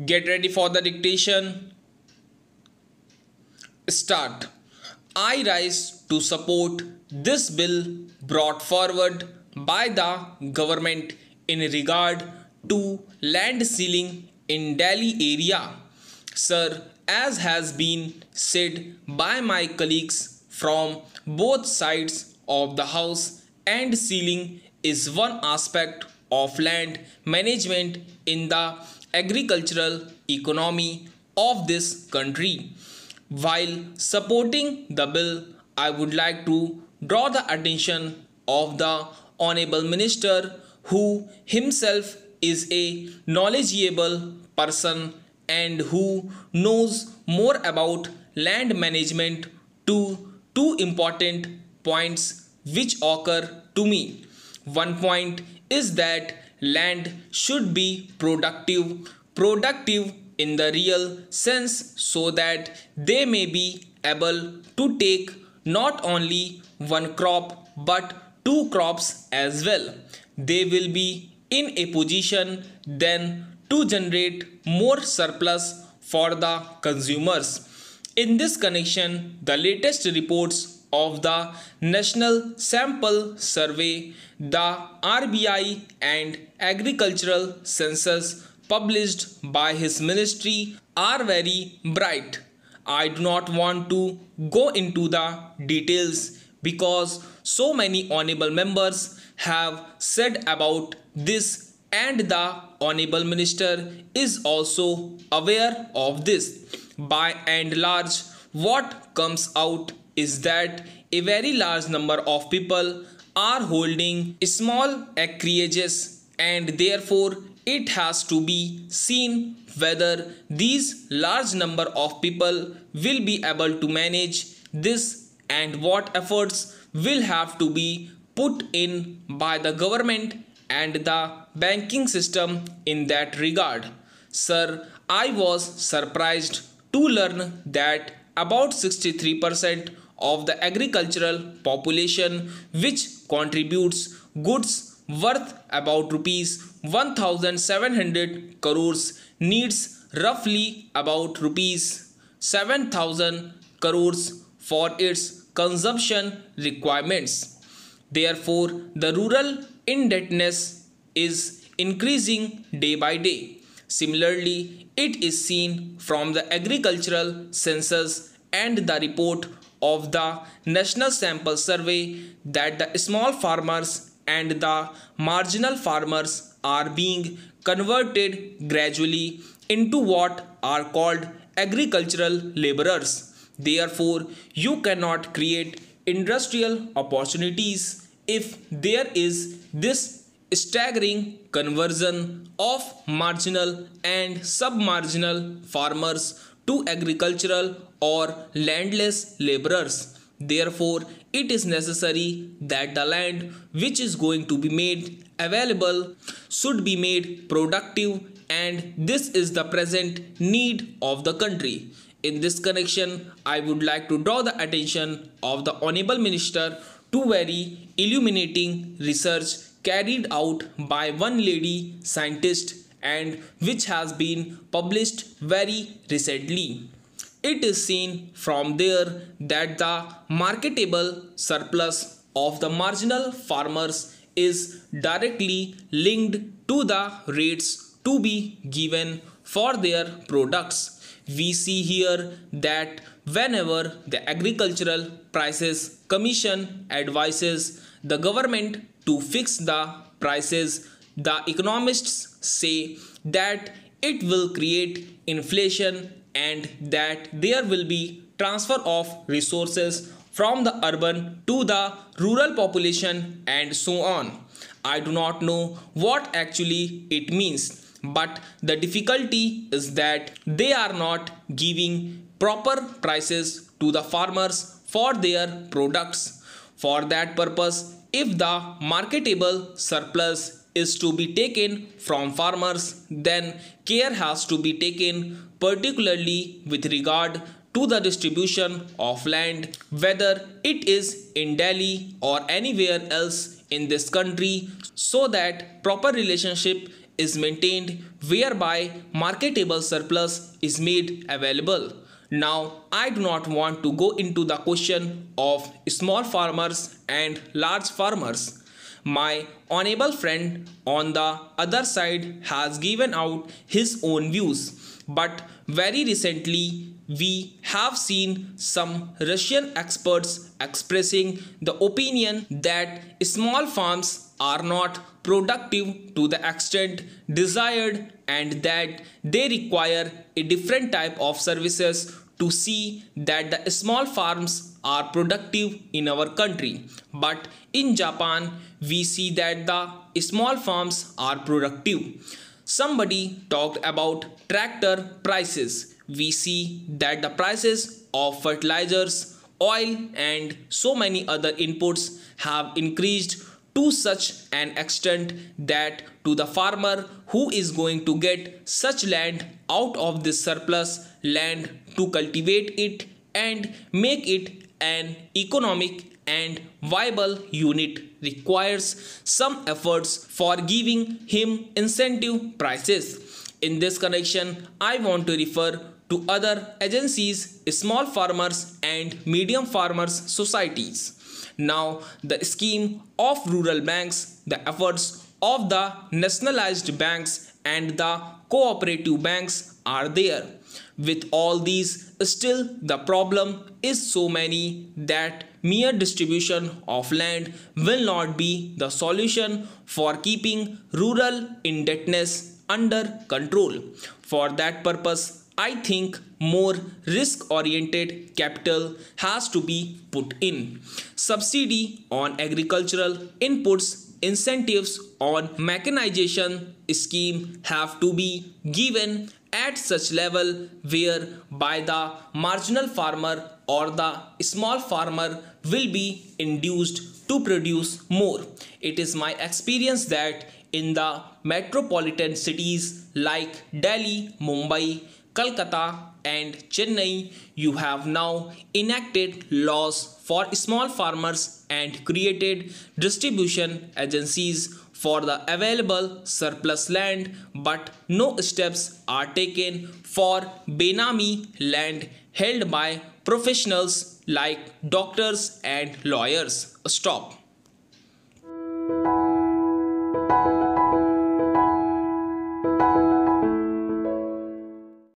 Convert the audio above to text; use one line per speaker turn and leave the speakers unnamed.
Get ready for the dictation. Start. I rise to support this bill brought forward by the government in regard to land ceiling in Delhi area. Sir, as has been said by my colleagues from both sides of the house, and ceiling is one aspect of land management in the agricultural economy of this country. While supporting the bill, I would like to draw the attention of the Honorable Minister, who himself is a knowledgeable person and who knows more about land management, to two important points which occur to me. One point is that land should be productive in the real sense, so that they may be able to take not only one crop but two crops as well. They will be in a position then to generate more surplus for the consumers. In this connection, the latest reports of the National Sample Survey, the RBI, and Agricultural Census published by his ministry are very bright. I do not want to go into the details because so many honorable members have said about this, and the honorable minister is also aware of this. By and large, what comes out is that a very large number of people are holding small acreages, and therefore it has to be seen whether these large number of people will be able to manage this, and what efforts will have to be put in by the government and the banking system in that regard. Sir, I was surprised to learn that about 63% of the agricultural population, which contributes goods worth about rupees 1700 crores, needs roughly about rupees 7000 crores for its consumption requirements. Therefore, the rural indebtedness is increasing day by day. Similarly, it is seen from the agricultural census and the report of the National Sample Survey that the small farmers and the marginal farmers are being converted gradually into what are called agricultural laborers. Therefore, you cannot create industrial opportunities if there is this staggering conversion of marginal and submarginal farmers to agricultural or landless laborers. Therefore, it is necessary that the land which is going to be made available should be made productive, and this is the present need of the country. In this connection, I would like to draw the attention of the Honorable Minister to very illuminating research carried out by one lady scientist, and which has been published very recently. It is seen from there that the marketable surplus of the marginal farmers is directly linked to the rates to be given for their products. We see here that whenever the Agricultural Prices Commission advises the government to fix the prices, the economists say that it will create inflation and that there will be transfer of resources from the urban to the rural population and so on. I do not know what actually it means, but the difficulty is that they are not giving proper prices to the farmers for their products. For that purpose, if the marketable surplus is to be taken from farmers, then care has to be taken particularly with regard to the distribution of land, whether it is in Delhi or anywhere else in this country, so that proper relationship is maintained whereby marketable surplus is made available. Now, I do not want to go into the question of small farmers and large farmers. My honorable friend on the other side has given out his own views, but very recently we have seen some Russian experts expressing the opinion that small farms are not productive to the extent desired and that they require a different type of services to see that the small farms are productive in our country. But in Japan, we see that the small farms are productive. Somebody talked about tractor prices. We see that the prices of fertilizers, oil, and so many other inputs have increased to such an extent that to the farmer who is going to get such land out of this surplus land to cultivate it and make it an economic and viable unit requires some efforts for giving him incentive prices. In this connection, I want to refer to other agencies, small farmers and medium farmers societies. Now, the scheme of rural banks, the efforts of the nationalized banks and the cooperative banks are there. With all these, still the problem is so many that mere distribution of land will not be the solution for keeping rural indebtedness under control. For that purpose, I think more risk-oriented capital has to be put in. Subsidy on agricultural inputs, incentives on mechanization scheme have to be given at such level where by the marginal farmer or the small farmer will be induced to produce more. It is my experience that in the metropolitan cities like Delhi, Mumbai, Kolkata and Chennai, you have now enacted laws for small farmers and created distribution agencies for the available surplus land, but no steps are taken for Benami land held by professionals like doctors and lawyers. Stop.